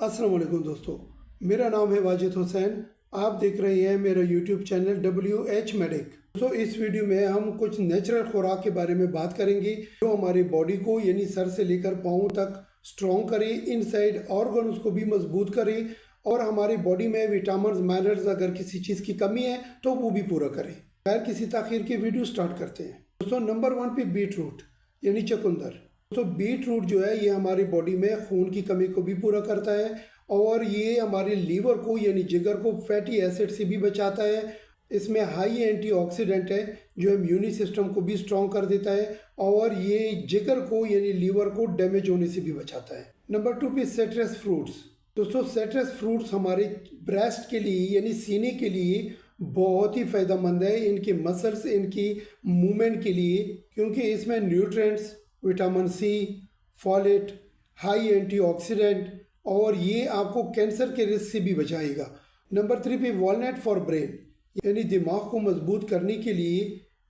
अस्सलाम वालेकुम दोस्तों, मेरा नाम है वाजिद हुसैन। आप देख रहे हैं मेरा यूट्यूब चैनल WH मेडिक। दोस्तों, इस वीडियो में हम कुछ नेचुरल खुराक के बारे में बात करेंगे जो हमारी बॉडी को यानी सर से लेकर पाँव तक स्ट्रॉन्ग करे, इनसाइड ऑर्गन्स को भी मजबूत करे और हमारी बॉडी में विटामिन मिनरल्स अगर किसी चीज़ की कमी है तो वो भी पूरा करे। खैर किसी ताखीर की वीडियो स्टार्ट करते हैं। दोस्तों, नंबर 1 पे बीट रूट यानी चुकंदर। तो बीट रूट जो है ये हमारी बॉडी में खून की कमी को भी पूरा करता है और ये हमारे लीवर को यानी जिगर को फैटी एसिड से भी बचाता है। इसमें हाई एंटीऑक्सीडेंट है जो इम्यूनी सिस्टम को भी स्ट्रॉन्ग कर देता है और ये जिगर को यानी लीवर को डैमेज होने से भी बचाता है। नंबर 2 पे सिट्रस फ्रूट्स। दोस्तों, सिट्रस फ्रूट्स हमारे ब्रेस्ट के लिए यानी सीने के लिए बहुत ही फ़ायदेमंद है, इनके मसल्स, इनकी मूवमेंट के लिए, क्योंकि इसमें nutrients, vitamin C, folate, high antioxidant और ये आपको कैंसर के रिस्क से भी बचाएगा। नंबर 3 पे वॉलनट फॉर ब्रेन यानी दिमाग को मजबूत करने के लिए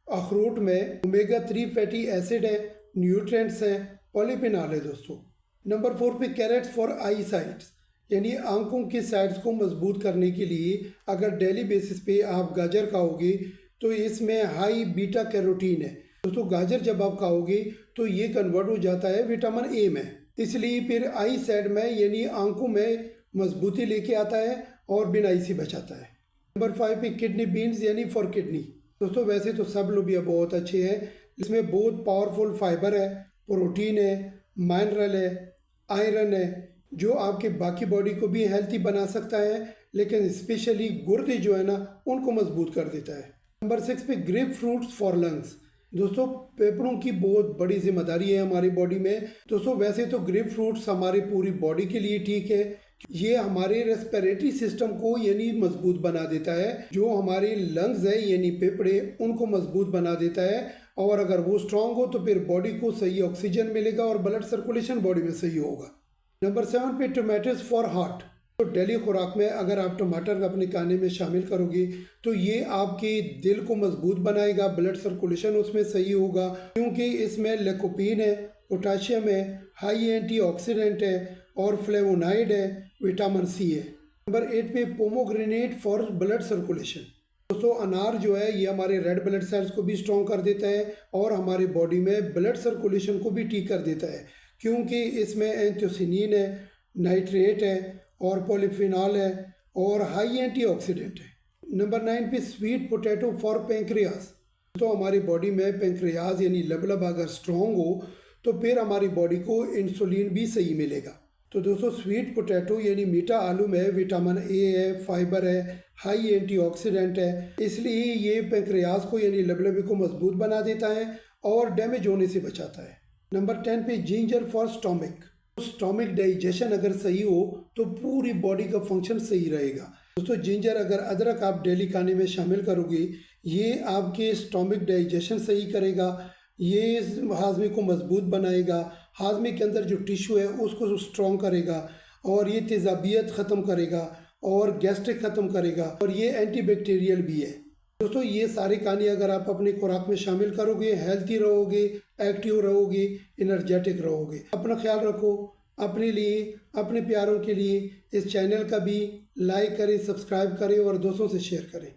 अखरोट में ओमेगा 3 फैटी एसिड है, न्यूट्रिएंट्स है, पॉलीफिनॉल है दोस्तों। नंबर 4 पे कैरेट्स फॉर आई साइट्स यानी आंखों के साइड्स को मजबूत करने के लिए अगर डेली बेसिस पे आप गाजर खाओगे तो इसमें हाई बीटा कैरोटीन है दोस्तों। गाजर जब आप खाओगे तो ये कन्वर्ट हो जाता है विटामिन ए में, इसलिए फिर आई साइड में यानी आंखों में मजबूती लेके आता है और बिनाई से बचाता है। नंबर 5 पे किडनी बीन्स यानी फॉर किडनी। दोस्तों, वैसे तो सब लोबिया बहुत अच्छे हैं, इसमें बहुत पावरफुल फाइबर है, प्रोटीन है, मिनरल है, आयरन है जो आपके बाकी बॉडी को भी हेल्थी बना सकता है, लेकिन स्पेशली गुर्दे जो है ना उनको मजबूत कर देता है। नंबर 6 पे ग्रेप फ्रूट्स फॉर लंग्स। दोस्तों, फेफड़ों की बहुत बड़ी जिम्मेदारी है हमारी बॉडी में। दोस्तों, वैसे तो ग्रेप फ्रूट्स हमारी पूरी बॉडी के लिए ठीक है, ये हमारे रेस्पिरेटरी सिस्टम को यानी मजबूत बना देता है, जो हमारे लंग्स है यानी फेफड़े उनको मजबूत बना देता है और अगर वो स्ट्रांग हो तो फिर बॉडी को सही ऑक्सीजन मिलेगा और ब्लड सर्कुलेशन बॉडी में सही होगा। नंबर 7 पे टोमेटोज फॉर हार्ट। तो डेली खुराक में अगर आप टमाटर अपने खाने में शामिल करोगे तो ये आपके दिल को मजबूत बनाएगा, ब्लड सर्कुलेशन उसमें सही होगा, क्योंकि इसमें लिकोपीन है, पोटाशियम है, हाई एंटीऑक्सीडेंट है और फ्लेवोनाइड है, विटामिन सी है। नंबर 8 पे पोमोग्रेनेट फॉर ब्लड सर्कुलेशन। दोस्तों, अनार जो है ये हमारे रेड ब्लड सेल्स को भी स्ट्रॉन्ग कर देता है और हमारी बॉडी में ब्लड सर्कुलेशन को भी ठीक कर देता है, क्योंकि इसमें एंथोसिनिन है, नाइट्रेट है और पॉलीफिनॉल है और हाई एंटीऑक्सीडेंट है। नंबर 9 पे स्वीट पोटैटो फॉर पेंक्रियाज। तो हमारी बॉडी में पेंक्रियाज यानी लबलब अगर स्ट्रॉन्ग हो तो फिर हमारी बॉडी को इंसुलिन भी सही मिलेगा। तो दोस्तों, स्वीट पोटैटो यानी मीठा आलू में विटामिन ए है, फाइबर है, हाई एंटीऑक्सीडेंट है, इसलिए ये पेंक्रियाज को यानी लबलब को मजबूत बना देता है और डैमेज होने से बचाता है। नंबर 10 पे ginger for stomach. Stomach digestion अगर सही हो तो पूरी बॉडी का फंक्शन सही रहेगा। दोस्तों, जिंजर अगर अदरक आप डेली खाने में शामिल करोगे ये आपके स्टोमिक डाइजेशन सही करेगा, ये हाजमे को मजबूत बनाएगा, हाजमे के अंदर जो टिश्यू है उसको स्ट्रॉन्ग करेगा और ये तेजाबियत ख़त्म करेगा और गैस्ट्रिक ख़त्म करेगा और ये एंटीबैक्टीरियल भी है। दोस्तों, ये सारे खाने अगर आप अपनी खुराक में शामिल करोगे हेल्थी रहोगे, एक्टिव रहोगे, एनर्जेटिक रहोगे। अपना ख्याल रखो, अपने लिए, अपने प्यारों के लिए इस चैनल का भी लाइक करें, सब्सक्राइब करें और दोस्तों से शेयर करें।